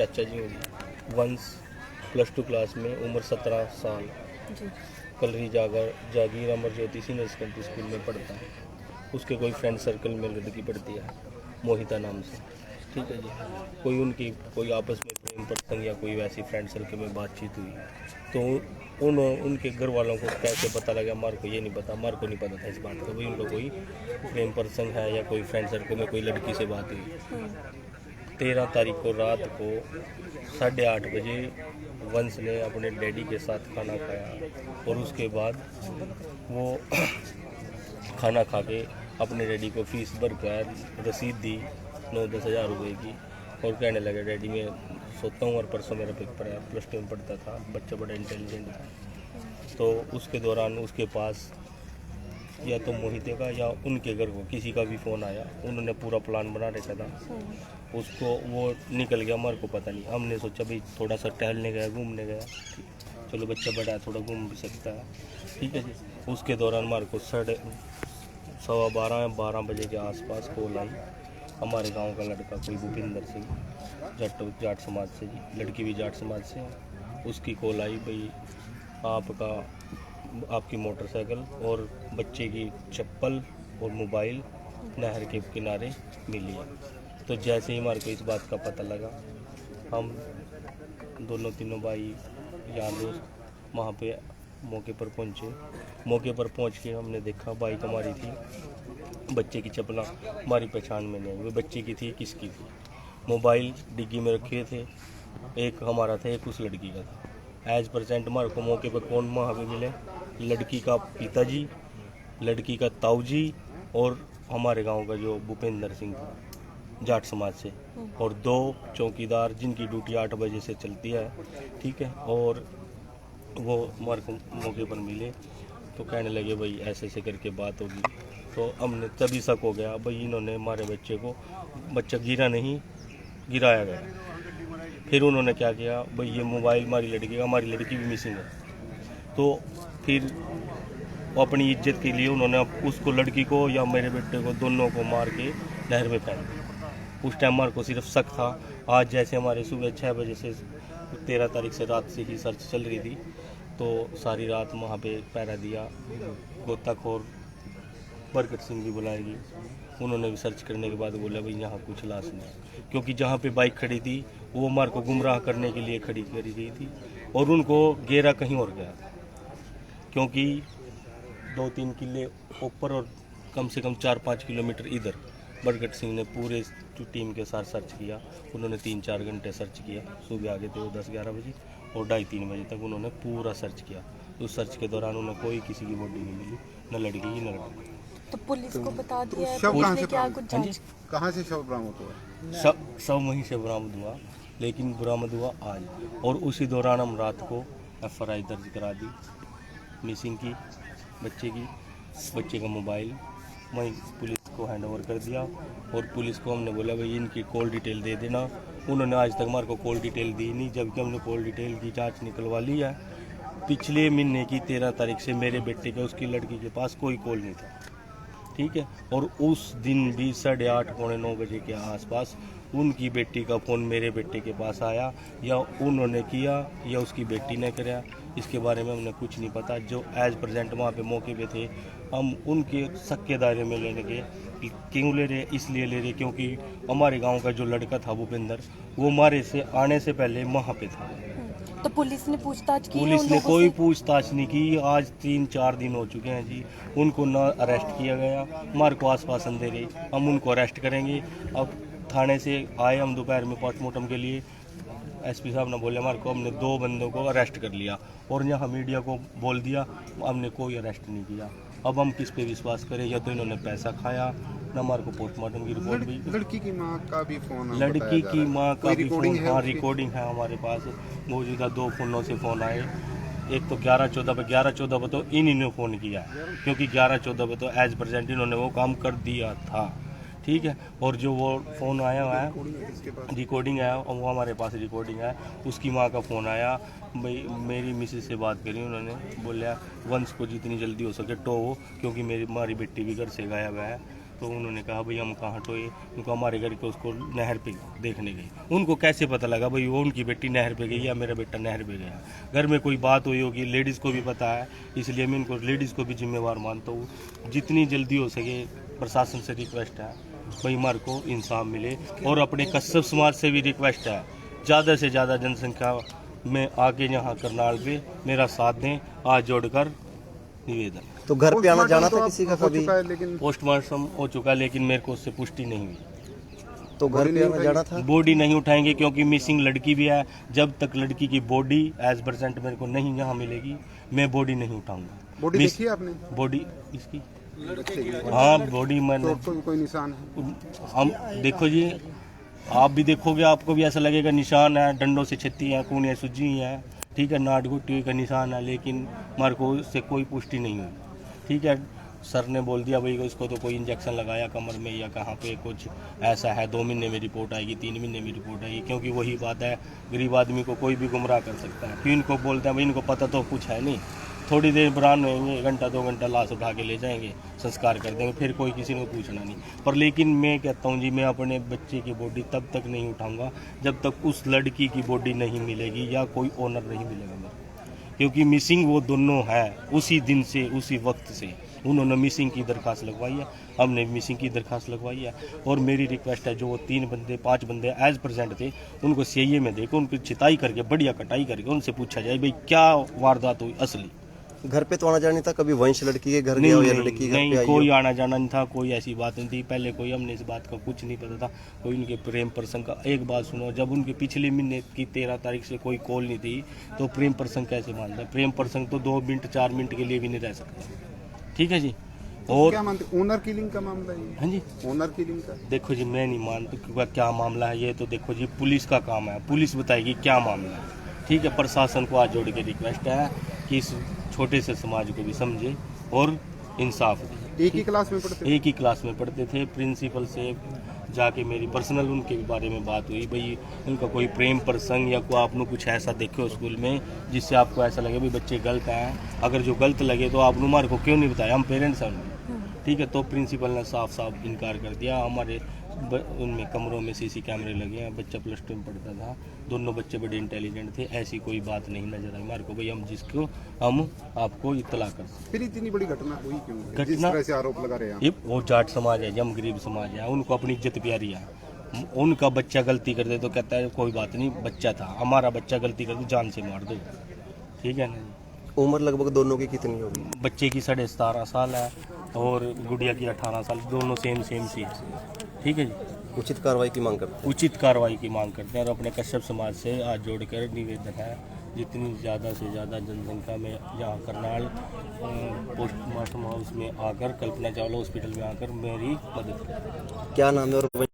चाचा जी होंगे। वंश +2 क्लास में, उम्र 17 साल, कलरी जागीर Amar Jyoti senior secondary school में पढ़ता है। उसके कोई फ्रेंड सर्कल में लड़की पढ़ती है मोहिता नाम से, ठीक है जी। कोई आपस में प्रेम प्रसंग या कोई वैसी फ्रेंड सर्कल में बातचीत हुई, तो उनके घर वालों को कैसे पता लगा, मार को ये नहीं पता, मार को नहीं पता था इस बात का, भाई उनको कोई प्रेम प्रसंग है या कोई फ्रेंड सर्कल में कोई लड़की से बात हुई। 13 तारीख को रात को 8:30 बजे वंश ने अपने डैडी के साथ खाना खाया और उसके बाद वो खाना खा के अपने डैडी को फीस भर कर रसीद दी 9-10 हज़ार रुपये की, और कहने लगे डैडी मैं सोता हूँ और परसों मेरा पेपर है। +2 में पढ़ता था, बच्चा बड़ा इंटेलिजेंट था। तो उसके दौरान उसके पास या तो मोहिते का या उनके घर को किसी का भी फ़ोन आया। उन्होंने पूरा प्लान बना रखा था, उसको वो निकल गया, हमारे को पता नहीं। हमने सोचा भाई थोड़ा सा टहलने गया, घूमने गया, चलो बच्चा बड़ा है थोड़ा घूम भी सकता है, ठीक है जी। उसके दौरान हमारे को 12:15 बजे के आसपास कॉल आई। हमारे गांव का लड़का कोई भूपिंदर सिंह, जाट समाज से जी, लड़की भी जाट समाज से है। उसकी कॉल आई, भाई आपकी मोटरसाइकिल और बच्चे की चप्पल और मोबाइल नहर के किनारे मिली है। तो जैसे ही हमारे को इस बात का पता लगा, हम दोनों तीनों भाई यार दोस्त वहाँ पे मौके पर पहुँचे। मौके पर पहुँच के हमने देखा बाइक हमारी थी, बच्चे की चप्पलें हमारी पहचान में नहीं, वो बच्चे की थी किसकी थी। मोबाइल डिग्गी में रखे थे, एक हमारा था एक उस लड़की का था। एज प्रेजेंट हमारे को मौके पर कौन वहाँ पे मिले, लड़की का पिताजी, लड़की का ताऊजी और हमारे गांव का जो भूपेंद्र सिंह था जाट समाज से, और 2 चौकीदार जिनकी ड्यूटी 8 बजे से चलती है, ठीक है। और वो हमारे को मौके पर मिले तो कहने लगे भाई ऐसे ऐसे करके बात होगी। तो हमने तभी शक हो गया भाई इन्होंने हमारे बच्चे को, बच्चा गिरा नहीं गिराया गया। फिर उन्होंने क्या किया, भाई ये मोबाइल हमारी लड़की का, हमारी लड़की भी मिसिंग है। तो फिर अपनी इज्जत के लिए उन्होंने उसको, लड़की को या मेरे बेटे को, दोनों को मार के नहर में फेंक दिया। उस टाइम हमारे को सिर्फ शक था। आज जैसे हमारे सुबह 6 बजे से 13 तारीख से रात से ही सर्च चल रही थी, तो सारी रात वहाँ पे पहरा दिया। गोताखोर बरकत सिंह भी बुलाएगी, उन्होंने भी सर्च करने के बाद बोला भाई यहाँ कुछ लाश नहीं, क्योंकि जहाँ पे बाइक खड़ी थी वो हमारे को गुमराह करने के लिए खड़ी करी गई थी और उनको घेरा कहीं और गया, क्योंकि 2-3 किले ऊपर और कम से कम 4-5 किलोमीटर इधर बरकत सिंह ने पूरे टीम के साथ सर्च किया। उन्होंने 3-4 घंटे सर्च किया, सुबह आ गए थे वो 10-11 बजे और 2:30-3 बजे तक उन्होंने पूरा सर्च किया। उस सर्च के दौरान उन्हें कोई किसी की बॉडी नहीं मिली, न लड़की की न लड़का। तो पुलिस को बता दिया है, शव पुलिस ने क्या कुछ जांच? कहाँ से शव बरामद हुआ? शव वहीं से बरामद हुआ, लेकिन बरामद हुआ आज। और उसी दौरान हम रात को FRI दर्ज करा दी मिसिंग की, बच्चे का मोबाइल वहीं पुलिस को हैंड ओवर कर दिया। और पुलिस को हमने बोला भाई इनकी कॉल डिटेल दे देना। उन्होंने आज तक हमारे को कॉल डिटेल दी नहीं, जबकि हमने कॉल डिटेल की जांच निकलवा ली है। पिछले महीने की 13 तारीख से मेरे बेटे के, उसकी लड़की के पास कोई कॉल नहीं था, ठीक है। और उस दिन भी 8:30-9 बजे के आसपास उनकी बेटी का फ़ोन मेरे बेटे के पास आया, या उन्होंने किया या उसकी बेटी ने कराया, इसके बारे में हमने कुछ नहीं पता। जो एज प्रेजेंट वहाँ पे मौके पे थे, हम उनके शक के दायरे में लेने के क्यों ले रहे, इसलिए ले रहे क्योंकि हमारे गांव का जो लड़का था भूपेंद्र, वो हमारे से आने से पहले वहाँ पे था। तो पुलिस ने पूछताछ की? पुलिस ने कोई पूछताछ नहीं की। आज 3-4 दिन हो चुके हैं जी, उनको ना अरेस्ट किया गया। हमारे को आश्वासन दे रहे हम उनको अरेस्ट करेंगे। अब थाने से आए हम दोपहर में पोस्टमार्टम के लिए, SP साहब ने बोले हमारे को, हमने 2 बंदों को अरेस्ट कर लिया और यहाँ मीडिया को बोल दिया हमने कोई अरेस्ट नहीं किया। अब हम किस पे विश्वास करें, या तो इन्होंने पैसा खाया, न हमारे को पोस्टमार्टम की रिपोर्ट भी। लड़की की माँ का भी फ़ोन, लड़की की माँ का भी फ़ोन, हाँ है, रिकॉर्डिंग है हमारे पास मौजूदा। 2 फ़ोनों से फ़ोन आए, एक तो 11-14 पे, 11-14 पे तो इन्हीं फ़ोन किया, क्योंकि 11-14 पे तो एज प्रेजेंट इन्होंने वो काम कर दिया था, ठीक है। और जो वो फ़ोन आया हुआ है, रिकॉर्डिंग आया, और वो हमारे पास रिकॉर्डिंग है। उसकी माँ का फ़ोन आया, भाई मेरी मिसेज से बात करी, उन्होंने बोला वंश को जितनी जल्दी हो सके टो, क्योंकि हमारी बेटी भी घर से गायब है, तो उन्होंने कहा भाई हम कहाँ टोए, उनको हमारे घर के उसको नहर पे देखने गए। उनको कैसे पता लगा भाई वो उनकी बेटी नहर पे गई या मेरा बेटा नहर पे गया? घर में कोई बात हुई होगी, लेडीज़ को भी पता है, इसलिए मैं इनको लेडीज़ को भी जिम्मेवार मानता हूँ। जितनी जल्दी हो सके प्रशासन से रिक्वेस्ट है भाई हमारे को इंसाफ मिले, और अपने कश्यप समाज से भी रिक्वेस्ट है ज़्यादा से ज़्यादा जनसंख्या में आके यहाँ करनाल पे मेरा साथ दें, हाथ जोड़कर निवेदन। तो घर पे आना जाना था किसी का हो कभी? चुका है, लेकिन पोस्टमार्टम हो चुका, लेकिन मेरे को उससे पुष्टि नहीं हुई। तो घर पे आना जाना था? बॉडी नहीं उठाएंगे क्योंकि मिसिंग लड़की भी है। जब तक लड़की की बॉडी एज परसेंट मेरे को नहीं यहाँ मिलेगी, मैं बॉडी नहीं उठाऊंगा। बॉडी देखी है आपने? बॉडी इसकी, बच्चे की? हाँ बॉडी मैंने, तो कोई निशान है? हम देखो जी, आप भी देखोगे आपको भी ऐसा लगेगा निशान है, डंडों से छत्ती है, कूनियाँ सूजी है, ठीक है, नाट गुट्टी का निशान है, लेकिन हमारे को उससे कोई पुष्टि नहीं हुई। ठीक है, सर ने बोल दिया भाई उसको तो कोई इंजेक्शन लगाया कमर में या कहाँ पे कुछ ऐसा है, 2 महीने में रिपोर्ट आएगी, 3 महीने में रिपोर्ट आएगी। क्योंकि वही बात है, गरीब आदमी को कोई भी गुमराह कर सकता है। फिर इनको बोलते हैं भाई इनको पता तो कुछ है नहीं, थोड़ी देर बरान होंगे, 1 घंटा 2 घंटा लाश उठा के ले जाएंगे, संस्कार कर देंगे, फिर कोई किसी को पूछना नहीं। पर लेकिन मैं कहता हूँ जी, मैं अपने बच्चे की बॉडी तब तक नहीं उठाऊँगा जब तक उस लड़की की बॉडी नहीं मिलेगी या कोई ओनर नहीं मिलेगा मेरे को। क्योंकि मिसिंग वो दोनों हैं, उसी दिन से उसी वक्त से उन्होंने मिसिंग की दरख्वास्त लगवाई है, हमने मिसिंग की दरख्वास्त लगवाई है। और मेरी रिक्वेस्ट है जो वो 3 बंदे 5 बंदे एज प्रेजेंट थे उनको सीआईए में देखो, उनकी चिताई करके बढ़िया कटाई करके उनसे पूछा जाए भाई क्या वारदात हुई असली। घर पे तो आना जाना नहीं था कभी? वंश लड़की के घर गया हो या लड़की घर पे नहीं, आई कोई हो? आना जाना नहीं था, कोई ऐसी बात नहीं थी। पहले कोई हमने इस बात का कुछ नहीं पता था, कोई उनके प्रेम प्रसंग का। एक बात सुनो, जब उनके पिछले महीने की 13 तारीख से कोई कॉल नहीं थी तो प्रेम प्रसंग कैसे मानता है? प्रेम प्रसंग तो 2 मिनट 4 मिनट के लिए भी नहीं रह सकता। ठीक है जी। और क्या मानते, ओनर किलिंग का मामला है? हाँ जी, ओनर किलिंग का देखो जी मैं नहीं मानता क्योंकि क्या मामला है ये तो देखो जी पुलिस का काम है, पुलिस बताएगी क्या मामला है। ठीक है, प्रशासन को हाथ जोड़ के रिक्वेस्ट है कि इस छोटे से समाज को भी समझे और इंसाफ दे। एक ही क्लास में पढ़ते थे? एक ही क्लास में पढ़ते थे। प्रिंसिपल से जाके मेरी पर्सनल उनके बारे में बात हुई, भाई उनका कोई प्रेम प्रसंग या कोई आपने कुछ ऐसा देखो स्कूल में जिससे आपको ऐसा लगे भाई बच्चे गलत हैं, अगर जो गलत लगे तो आप हमारे को क्यों नहीं बताया, हम पेरेंट्स हैं उनके। ठीक है, तो प्रिंसिपल ने साफ साफ इनकार कर दिया। हमारे उनमें कमरों में सीसी कैमरे लगे हैं, बच्चा +2 में पढ़ता था, दोनों बच्चे बड़े इंटेलिजेंट थे, ऐसी कोई बात नहीं नजर आई हमारे को भाई हम जिसको हम आपको इत्तला कर सकते। फिर इतनी बड़ी घटना हुई क्यों? घटना- जिस तरह से आरोप लगा रहे हैं आप। ये वो जाट समाज है, हम गरीब समाज है, उनको अपनी इज्जत प्यारी है। उनका बच्चा गलती कर दे तो कहता है कोई बात नहीं, बच्चा था, हमारा बच्चा गलती कर दे जान से मार दो। ठीक है ना। उम्र लगभग दोनों की कितनी होगी? बच्चे की 17.5 साल है और गुड़िया की 18 साल, दोनों सेम सी है। ठीक है जी। उचित कार्रवाई की मांग करते उचित कार्रवाई की मांग करते हैं और अपने कश्यप समाज से हाथ जोड़कर निवेदन है जितनी ज़्यादा से ज़्यादा जनसंख्या में यहाँ करनाल पोस्टमार्टम हाउस में आकर, कल्पना चावला हॉस्पिटल में आकर मेरी मदद करें। हैं। क्या नाम है और एक